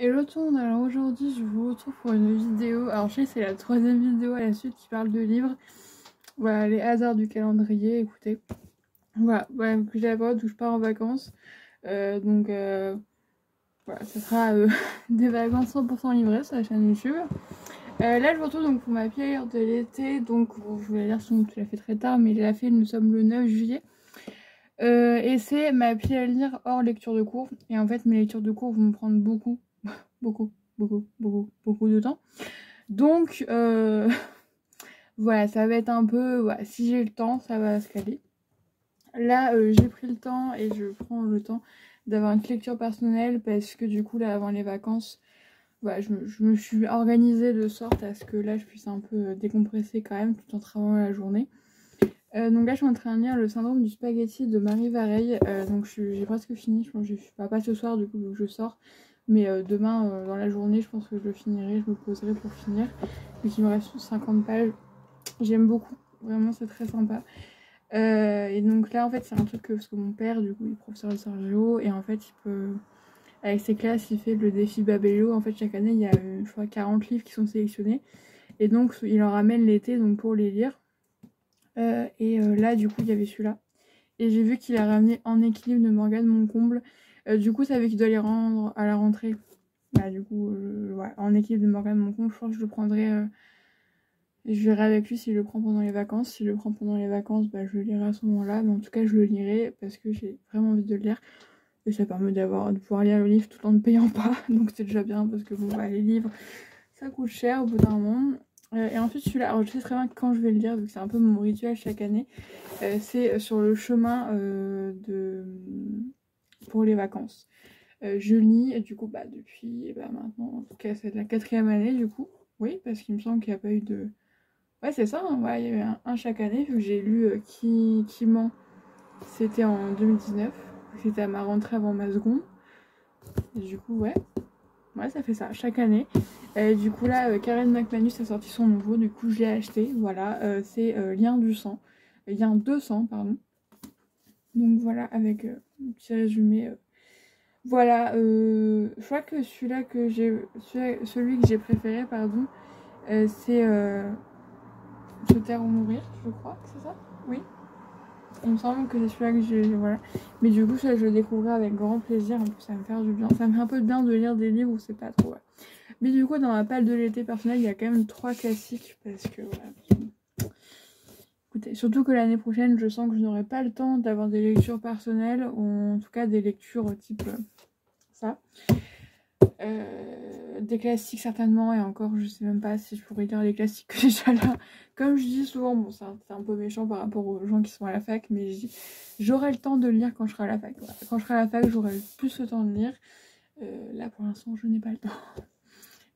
Hello tout le monde, alors aujourd'hui je vous retrouve pour une vidéo, alors je sais que c'est la troisième vidéo à la suite qui parle de livres, voilà les hasards du calendrier, écoutez, voilà, puis j'ai la période où je pars en vacances, donc voilà, ça sera des vacances 100% livrées sur la chaîne YouTube. Là je vous retrouve donc pour ma pire de l'été, donc bon, je voulais dire sinon tu l'as fait très tard, mais je l'ai fait, nous sommes le 9 juillet. Et c'est ma pile à lire hors lecture de cours, et en fait mes lectures de cours vont me prendre beaucoup, beaucoup de temps. Donc, voilà, ça va être un peu... Voilà, si j'ai le temps, ça va se caler. Là, j'ai pris le temps et je prends le temps d'avoir une lecture personnelle parce que du coup, là, avant les vacances, voilà, je me suis organisée de sorte à ce que là, je puisse un peu décompresser quand même tout en travaillant la journée. Donc là, je suis en train de lire Le syndrome du spaghetti de Marie Vareille. Donc j'ai presque fini, je pense que pas ce soir du coup, donc je sors. Mais demain, dans la journée, je pense que je le finirai, je me poserai pour finir. Donc il me reste 50 pages. J'aime beaucoup, vraiment c'est très sympa. Et donc là en fait c'est un truc que, parce que mon père du coup il est professeur de Sergio et en fait il peut, avec ses classes il fait le défi Babelio. En fait chaque année il y a je crois 40 livres qui sont sélectionnés et donc il en ramène l'été donc pour les lire. Là du coup il y avait celui-là et j'ai vu qu'il a ramené En équilibre de Morgane Moncomble. Du coup ça veut qu'il doit les rendre à la rentrée. Bah du coup ouais, En équilibre de Morgane Moncomble, je pense que je le prendrai. Je verrai avec lui s'il le prend pendant les vacances. S'il le prend pendant les vacances, bah, je le lirai à ce moment-là. Mais en tout cas, je le lirai parce que j'ai vraiment envie de le lire. Et ça permet de pouvoir lire le livre tout en ne payant pas. Donc c'est déjà bien parce que bon, bah, les livres, ça coûte cher au bout d'un moment. Et ensuite, celui-là, alors je sais très bien quand je vais le lire, vu que c'est un peu mon rituel chaque année. C'est sur le chemin pour les vacances. Je lis, du coup, bah, depuis maintenant, en tout cas, c'est la 4e année, du coup. Oui, parce qu'il me semble qu'il n'y a pas eu de... Ouais, c'est ça, hein. Ouais, il y avait un chaque année, vu que j'ai lu qui ment, c'était en 2019. C'était à ma rentrée avant ma seconde. Et du coup, ouais, ça fait ça, chaque année. Et du coup, là, Karen McManus a sorti son nouveau, du coup, je l'ai acheté. Voilà, c'est Lien du sang. Lien 200, pardon. Donc voilà, avec un petit résumé. Voilà, je crois que celui que j'ai préféré, pardon, c'est Se taire ou mourir, je crois que c'est ça. Oui. Il me semble que c'est celui-là que j'ai. Voilà. Mais du coup, ça, je le découvrirai avec grand plaisir. En plus, ça va me faire du bien. Ça me fait un peu de bien de lire des livres où c'est pas trop. Ouais. Mais du coup, dans ma palle de l'été personnelle, il y a quand même 3 classiques. Parce que voilà. Écoutez, surtout que l'année prochaine, je sens que je n'aurai pas le temps d'avoir des lectures personnelles. Ou en tout cas, des lectures type ça. Des classiques certainement, et encore je sais même pas si je pourrais lire les classiques que j'ai déjà là. Comme je dis souvent, bon c'est un peu méchant par rapport aux gens qui sont à la fac, mais je dis j'aurai le temps de lire quand je serai à la fac. Voilà. Quand je serai à la fac, j'aurai plus le temps de lire. Là pour l'instant je n'ai pas le temps.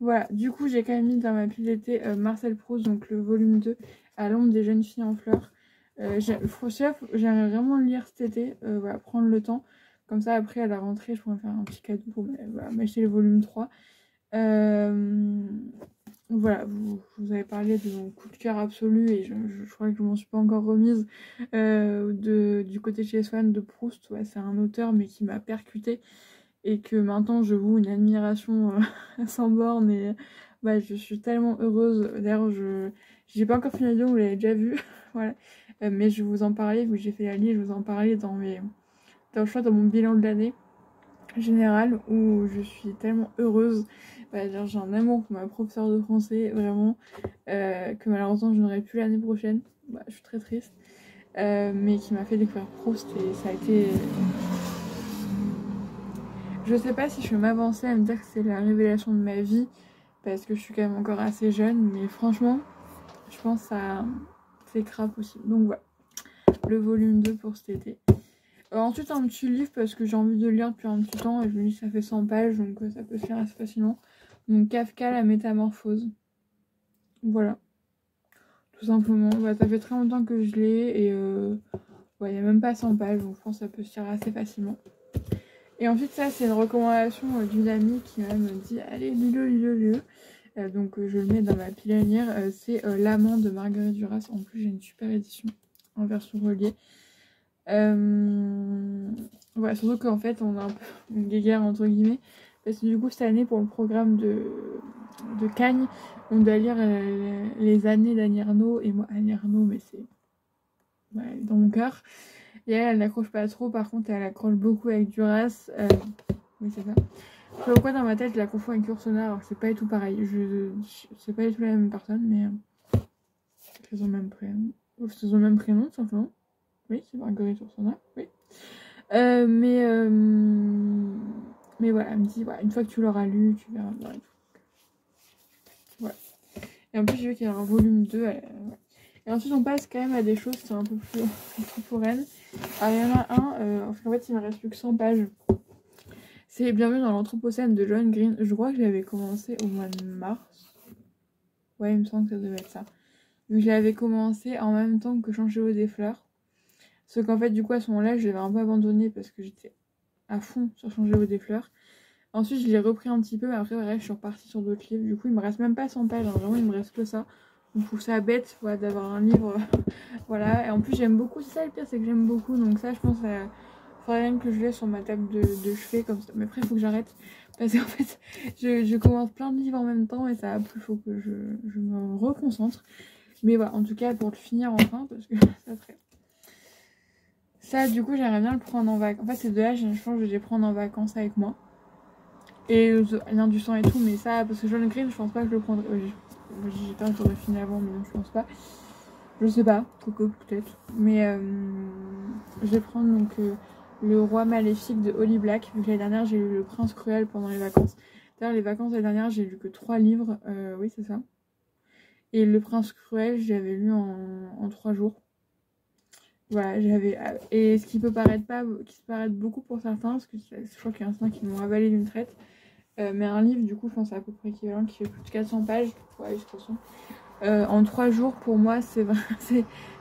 Voilà, du coup j'ai quand même mis dans ma pile d'été Marcel Proust, donc le volume 2, À l'ombre des jeunes filles en fleurs. J'aimerais vraiment le lire cet été, voilà, prendre le temps. Comme ça, après, à la rentrée, je pourrais faire un petit cadeau pour m'acheter le volume 3. Voilà, vous avez parlé de mon coup de cœur absolu et je crois que je m'en suis pas encore remise du côté chez Swann de Proust. Ouais, c'est un auteur mais qui m'a percuté et que maintenant je voue une admiration sans borne et bah, je suis tellement heureuse. D'ailleurs, j'ai pas encore fini la vidéo, vous l'avez déjà vu. Voilà. Mais je vous en parlais, vu que j'ai fait la liste, je vous en parlais dans mon bilan de l'année générale où je suis tellement heureuse. Bah, j'ai un amour pour ma professeure de français, vraiment, que malheureusement je n'aurai plus l'année prochaine. Bah, je suis très triste. Mais qui m'a fait découvrir Proust et ça a été... Je sais pas si je vais m'avancer à me dire que c'est la révélation de ma vie, parce que je suis quand même encore assez jeune, mais franchement, je pense que ça c'est grave possible. Donc voilà, le volume 2 pour cet été. Ensuite, un petit livre parce que j'ai envie de le lire depuis un petit temps et je me dis que ça fait 100 pages donc ça peut se lire assez facilement. Donc Kafka, La Métamorphose. Voilà, tout simplement. Bah, ça fait très longtemps que je l'ai et il n'y a même pas 100 pages donc je pense que ça peut se lire assez facilement. Et ensuite, ça, c'est une recommandation d'une amie qui me dit allez, lis-le. Donc je le mets dans ma pile à lire. C'est L'amant de Marguerite Duras. En plus, j'ai une super édition en version reliée. Voilà, surtout qu'en fait on a un peu une guéguerre entre guillemets Parce que du coup, cette année, pour le programme de Cagne, on doit lire les années d'Annie Ernaux. Et moi, Annie Ernaux, mais c'est dans mon cœur. Et elle n'accroche pas trop. Par contre, elle accroche beaucoup avec Duras. Oui, c'est ça. Je sais pas pourquoi dans ma tête, je la confonds avec Ursona, alors que c'est pas du tout pareil. C'est pas du tout la même personne, mais ils ont le même prénom. Ils ont le même prénom, tout simplement. Oui, c'est Marguerite Ursona. Oui. Mais voilà, elle me dit, voilà, une fois que tu l'auras lu, tu verras bien et tout. Voilà. Et en plus, j'ai vu qu'il y a un volume 2. Ouais. Et ensuite, on passe quand même à des choses qui sont un peu plus contemporaines. Alors, il y en a un, en fait, il me reste plus que 100 pages. C'est Bienvenue dans l'Anthropocène de John Green. Je crois que je l'avais commencé au mois de mars. Ouais, il me semble que ça devait être ça. Vu que je l'avais commencé en même temps que Changer des fleurs. Sauf qu'en fait, du coup, à ce moment-là, je l'avais un peu abandonné parce que j'étais à fond sur Changer des fleurs. Ensuite, je l'ai repris un petit peu, mais après, ouais, je suis repartie sur d'autres livres. Du coup, il me reste même pas 100 pages. Hein. Vraiment, il me reste que ça. Donc, je trouve ça bête voilà, d'avoir un livre. Voilà. Et en plus, j'aime beaucoup. C'est ça le pire, c'est que j'aime beaucoup. Donc, ça, je pense qu'il faudrait même que je l'ai sur ma table de chevet comme ça. Mais après, il faut que j'arrête. Parce qu'en fait, je commence plein de livres en même temps et ça va plus. Il faut que je me reconcentre. Mais voilà, en tout cas, pour le finir enfin, parce que ça serait. Ça, du coup, j'aimerais bien le prendre en vacances. En fait, ces deux-là, je pense que je vais les prendre en vacances avec moi. Et rien du sang et tout, mais ça, parce que John Green, je pense pas que je le prendrai. J'ai peur que j'aurais fini avant, mais non, je pense pas. Je sais pas, Coco peut-être. Mais je vais prendre donc Le Roi Maléfique de Holly Black, vu que l'année dernière j'ai lu Le Prince Cruel pendant les vacances. D'ailleurs, les vacances l'année dernière, j'ai lu que 3 livres, oui, c'est ça. Et Le Prince Cruel, j'avais lu en 3 jours. Voilà, j'avais. Et ce qui peut paraître beaucoup pour certains, parce que je crois qu'il y en a certains qui m'ont avalé d'une traite. Mais un livre, du coup, je pense c'est à peu près équivalent, qui fait plus de 400 pages. Ouais, de toute façon. En 3 jours, pour moi, c'est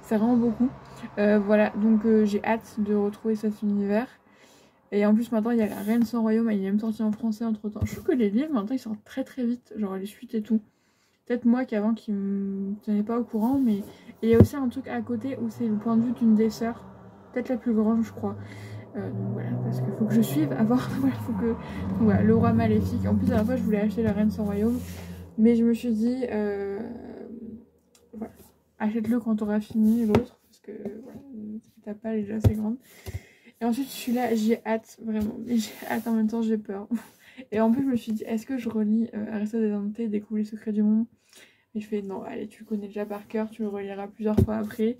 vraiment beaucoup. Voilà, donc j'ai hâte de retrouver cet univers. Et en plus, maintenant, il y a La Reine sans royaume, il est même sorti en français entre temps. Je trouve que les livres, maintenant, ils sortent très très vite, genre les suites et tout. Peut-être moi qu'avant, qui me tenais pas au courant, mais. Et il y a aussi un truc à côté où c'est le point de vue d'une des sœurs, peut-être la plus grande, je crois. Donc voilà, parce qu'il faut que je suive à voir. Voilà, faut que. Donc voilà, Le Roi Maléfique. En plus, à la fois, je voulais acheter La Reine sans royaume, mais je me suis dit. Voilà, achète-le quand t'auras fini l'autre, parce que voilà, ta palle est déjà assez grande. Et ensuite, celui-là, j'ai hâte, vraiment. Mais j'ai hâte, en même temps, j'ai peur. Et en plus, je me suis dit, est-ce que je relis Aristote et Découvre les secrets du monde? Et je fais, non, allez, tu le connais déjà par cœur, tu le reliras plusieurs fois après.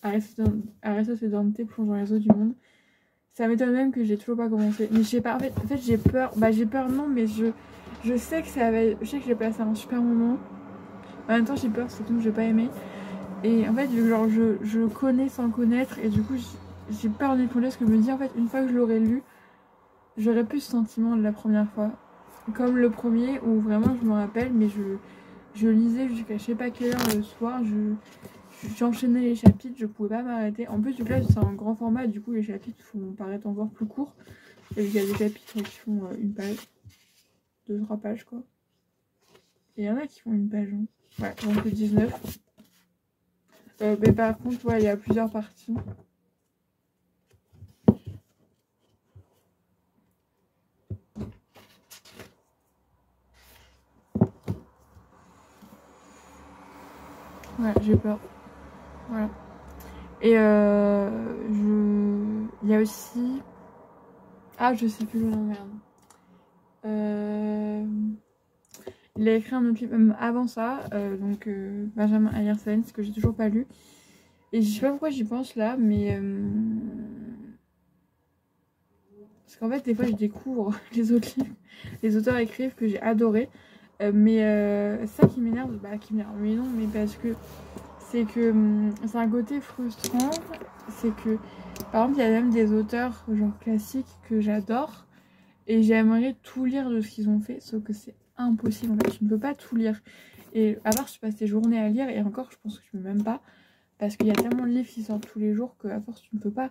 Aristote et Dante plongent dans les eaux du monde. Ça m'étonne même que j'ai toujours pas commencé. Mais je sais pas, en fait j'ai peur. Bah, j'ai peur, non, mais je sais que ça va. Je sais que j'ai passé un super moment. En même temps, j'ai peur, c'est tout, que je vais pas aimer. Et en fait, genre, je connais sans connaître. Et du coup, j'ai peur d'y plonger parce que je me dis, en fait, une fois que je l'aurais lu, j'aurais plus ce sentiment de la première fois. Comme le premier, où vraiment, je me rappelle, mais je lisais jusqu'à je sais pas quelle heure le soir. J'enchaînais les chapitres, je pouvais pas m'arrêter. En plus, du coup, là, c'est un grand format, du coup, les chapitres vont paraître encore plus courts. Et il y a des chapitres qui font une page, 2-3 pages, quoi. Et il y en a qui font une page. Hein. Ouais, donc 19. Mais par contre, ouais, il y a plusieurs parties. Ouais, j'ai peur. Voilà. Et il y a aussi... Ah, je sais plus le nom, merde. Il a écrit un autre livre avant ça, donc Benjamin Ayersen, ce que j'ai toujours pas lu. Et je sais pas pourquoi j'y pense là, mais... Parce qu'en fait, des fois, je découvre les autres livres, les auteurs écrivent que j'ai adoré. Mais ça qui m'énerve, mais non, mais parce que c'est un côté frustrant. C'est que, par exemple, il y a même des auteurs genre classiques que j'adore. Et j'aimerais tout lire de ce qu'ils ont fait, sauf que c'est impossible. En fait, tu ne peux pas tout lire. Et à part, je passe des journées à lire, et encore, je pense que je ne peux même pas. Parce qu'il y a tellement de livres qui sortent tous les jours qu'à force, tu ne peux pas.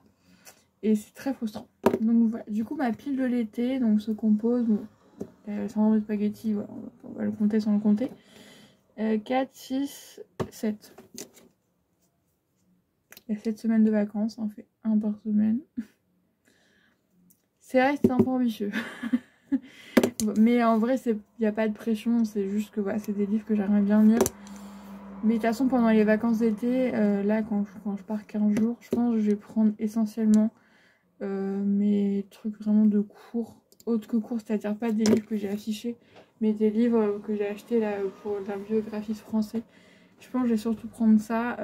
Et c'est très frustrant. Donc voilà, du coup, ma pile de l'été donc, se compose. Bon, sans de spaghetti, voilà, on va le compter sans le compter. 4, 6, 7. Il y a 7 semaines de vacances, on fait un par semaine. c'est vrai que c'est un peu ambitieux. Mais en vrai, il n'y a pas de pression, c'est juste que voilà, c'est des livres que j'aimerais bien lire. Mais de toute façon, pendant les vacances d'été, là, quand je pars 15 jours, je pense que je vais prendre essentiellement mes trucs vraiment de cours, autres que cours, c'est-à-dire pas des livres que j'ai affichés, mais des livres que j'ai achetés là pour d'un biographiste français. Je pense que je vais surtout prendre ça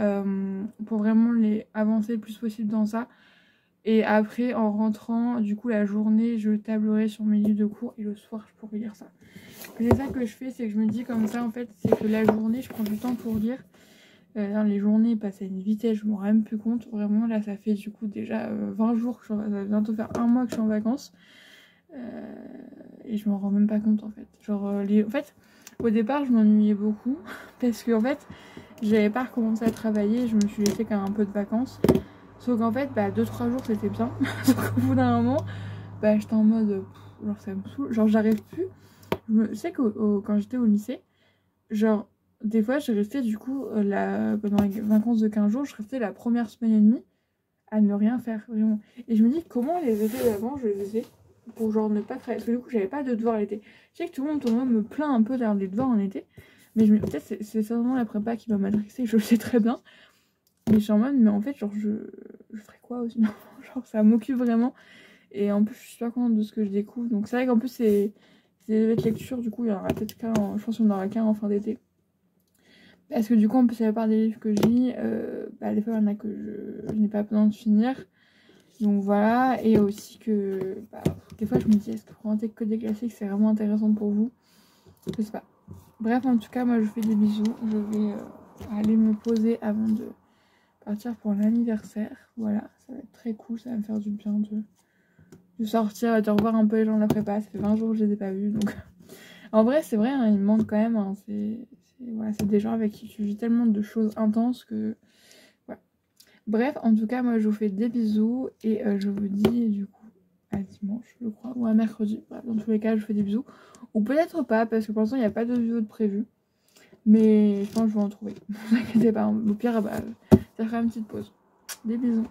pour vraiment les avancer le plus possible dans ça. Et après, en rentrant, du coup, la journée, je tablerai sur mes livres de cours et le soir, je pourrai lire ça. C'est ça que je fais, c'est que je me dis comme ça, en fait, c'est que la journée, je prends du temps pour lire. Les journées passent à une vitesse, je m'en rends même plus compte. Vraiment, là, ça fait du coup déjà 20 jours, ça va bientôt faire un mois que je suis en vacances. Et je m'en rends même pas compte, en fait. Genre, en fait, au départ, je m'ennuyais beaucoup parce que, en fait, j'avais pas recommencé à travailler, je me suis laissé quand même un peu de vacances. Sauf qu'en fait, 2-3 jours c'était bien. Sauf qu'au bout d'un moment, j'étais en mode. Genre, ça me saoule. Genre, j'arrive plus. Je sais que quand j'étais au lycée, genre, des fois, je restais du coup, pendant les vacances de 15 jours, je restais la première semaine et demie à ne rien faire, vraiment. Et je me dis, comment les étés d'avant, je les faisais pour genre ne pas travailler. Parce que du coup, j'avais pas de devoirs l'été. Je sais que tout le monde me plaint un peu d'avoir des devoirs en été. Mais peut-être c'est certainement la prépa qui m'a matrixée, je le sais très bien. Mais je suis en mode, mais en fait, genre, je ferais quoi aussi? Genre, ça m'occupe vraiment. Et en plus, je suis pas contente de ce que je découvre. Donc, c'est vrai qu'en plus, c'est des lectures. Du coup, il y en aura peut-être qu'un, je pense qu'il y en aura qu'un en fin d'été. Parce que du coup, en plus, la part des livres que je lis, des fois, il y en a que je n'ai pas besoin de finir. Donc, voilà. Et aussi que, des fois, je me dis, est-ce que présenter que des classiques, c'est vraiment intéressant pour vous? Je sais pas. Bref, en tout cas, moi, je vous fais des bisous. Je vais aller me poser avant de partir pour l'anniversaire. Voilà, ça va être très cool, ça va me faire du bien de sortir, de revoir un peu les gens de la prépa. Ça fait 20 jours que je les ai pas vus, donc en vrai c'est vrai, hein, il me manque quand même, hein. C'est des gens avec qui tu vis tellement de choses intenses que voilà. Bref, en tout cas moi je vous fais des bisous et je vous dis du coup à dimanche je crois, ou à mercredi. Voilà, dans tous les cas je vous fais des bisous, ou peut-être pas parce que pour l'instant il n'y a pas de vidéo de prévu, mais je pense que je vais en trouver. Ne vous inquiétez pas, au pire ça fera une petite pause. Des bisous.